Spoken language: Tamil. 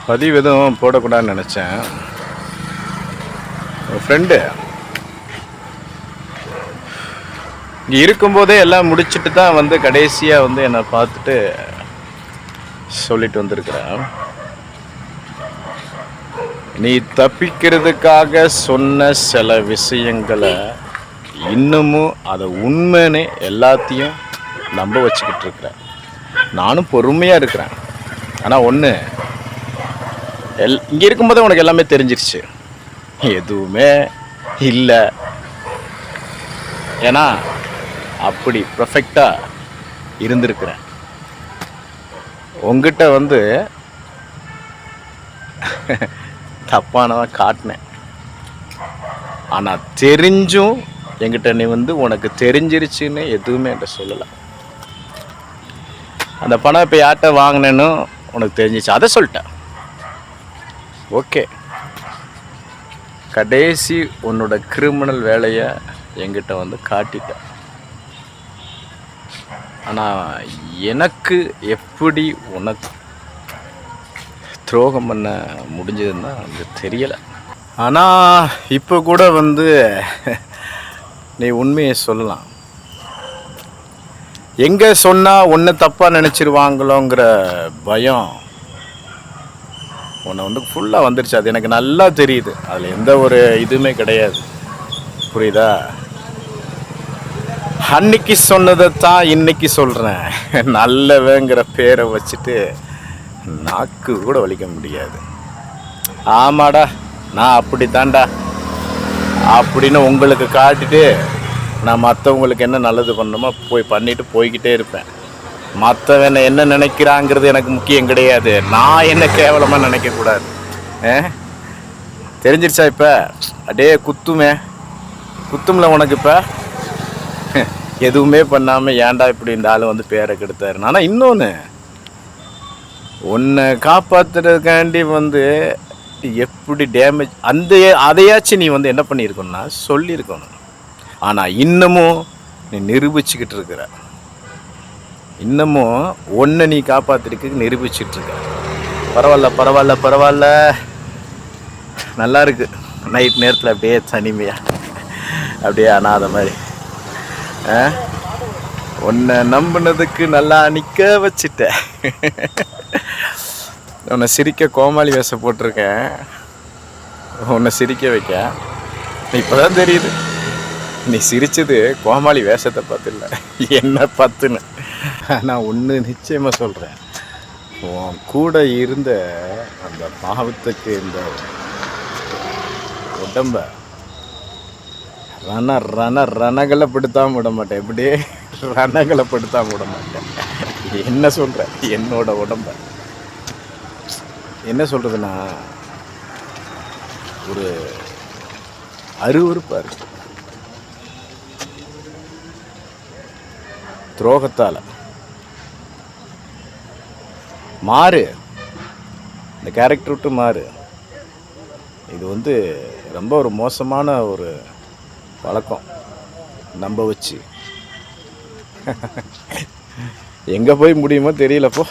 பதிவு எதுவும் போடக்கூடாதுன்னு நினச்சேன். ஃப்ரெண்டு இங்கே இருக்கும்போதே எல்லாம் முடிச்சுட்டு தான் வந்து கடைசியாக வந்து என்னை பார்த்துட்டு சொல்லிட்டு வந்திருக்கிறேன். நீ தப்பிக்கிறதுக்காக சொன்ன சில விஷயங்களை இன்னமும் அதை உண்மைன்னு எல்லாத்தையும் நம்ப வச்சுக்கிட்டு இருக்கிறேன். நானும் பொறுமையாக இருக்கிறேன். ஆனால் ஒன்று, இங்கே இருக்கும்போதே உனக்கு எல்லாமே தெரிஞ்சிருச்சு. எதுவுமே இல்லை. ஏன்னா அப்படி பர்ஃபெக்டாக இருந்திருக்கிறேன். உங்ககிட்ட வந்து தப்பானதான் காட்டினேன். ஆனால் தெரிஞ்சும் என்கிட்ட நீ வந்து உனக்கு தெரிஞ்சிருச்சுன்னு எதுவுமே என்கிட்ட சொல்லலை. அந்த பணம் இப்போ யார்கிட்ட வாங்கினேன்னு உனக்கு தெரிஞ்சிச்சு, அதை சொல்லிட்டேன். ஓகே, கடைசி உன்னோட கிரிமினல் வேலையை என்கிட்ட வந்து காட்டிட்டேன். ஆனால் எனக்கு எப்படி உனக்கு துரோகம் பண்ண முடிஞ்சதுன்னா அது தெரியலை. ஆனால் இப்போ கூட வந்து நீ உண்மையை சொல்லலாம். எங்கே சொன்னால் ஒன்று தப்பாக நினச்சிருவாங்களோங்கிற பயம் உன்னை வந்து ஃபுல்லாக வந்துருச்சு. அது எனக்கு நல்லா தெரியுது. அதில் எந்த ஒரு இதுவுமே கிடையாது. புரியுதா? அன்னைக்கு சொன்னதை தான் இன்னைக்கு சொல்கிறேன். நல்லவங்கிற பேரை வச்சுட்டு நாக்கு கூட வலிக்க முடியாது. ஆமாடா, நான் அப்படி தான்டா அப்படின்னு உங்களுக்கு காட்டிட்டு நான் மற்றவங்களுக்கு என்ன நல்லது பண்ணணுமோ போய் பண்ணிட்டு போய்கிட்டே இருப்பேன். மற்றவன் என்ன நினைக்கிறாங்கிறது எனக்கு முக்கியம் கிடையாது. நான் என்ன கேவலமாக நினைக்கக்கூடாது. தெரிஞ்சிருச்சா? இப்போ அப்படியே குத்தும்ல உனக்கு. இப்போ எதுவுமே பண்ணாமல் ஏன்டா இப்படி இந்த ஆள் வந்து பேரை கெடுத்தாரு. ஆனால் இன்னொன்று, உன்னை காப்பாற்றுறதுக்காண்டி வந்து எப்படி டேமேஜ் அதையாச்சும் நீ வந்து என்ன பண்ணியிருக்கணும்னா சொல்லியிருக்கணும். ஆனால் இன்னமும் நீ நிரூபிச்சுக்கிட்டு இருக்கிற. இன்னமும் ஒன்றை நீ காப்பாற்றிருக்கு நிரூபிச்சுட்டு இருக்க. பரவாயில்ல, நல்லா இருக்கு. நைட் நேரத்தில் அப்படியே தனிமையாக அப்படியே அனாத மாதிரி உன்னை நம்பினதுக்கு நல்லா நிற்க வச்சிட்ட. உன்னை சிரிக்க கோமாளி வேஷம் போட்டிருக்கேன். உன்னை சிரிக்க வைக்க இப்போ தான் தெரியுது. நீ சிரிச்சது கோமாளி வேஷத்தை பார்த்து இல்லை, என்ன பார்த்துன்னு. நான் ஒன்று நிச்சயமாக சொல்கிறேன். உன் கூட இருந்த அந்த பாவத்துக்கு இந்த உடம்ப ரணகலப்படுத்தாமல் விட மாட்டேன். எப்படி ரணகலப்படுத்தாமல் விட மாட்டேன். என்ன சொல்கிற? என்னோட உடம்ப என்ன சொல்கிறதுன்னா ஒரு அருவருப்பாக இருக்கு. துரோகத்தால் மாறு, இந்த கேரக்டர் விட்டு மாறு. இது வந்து ரொம்ப ஒரு மோசமான ஒரு பழக்கம். நம்ப வச்சு எங்கே போய் முடியுமோ தெரியலப்போ.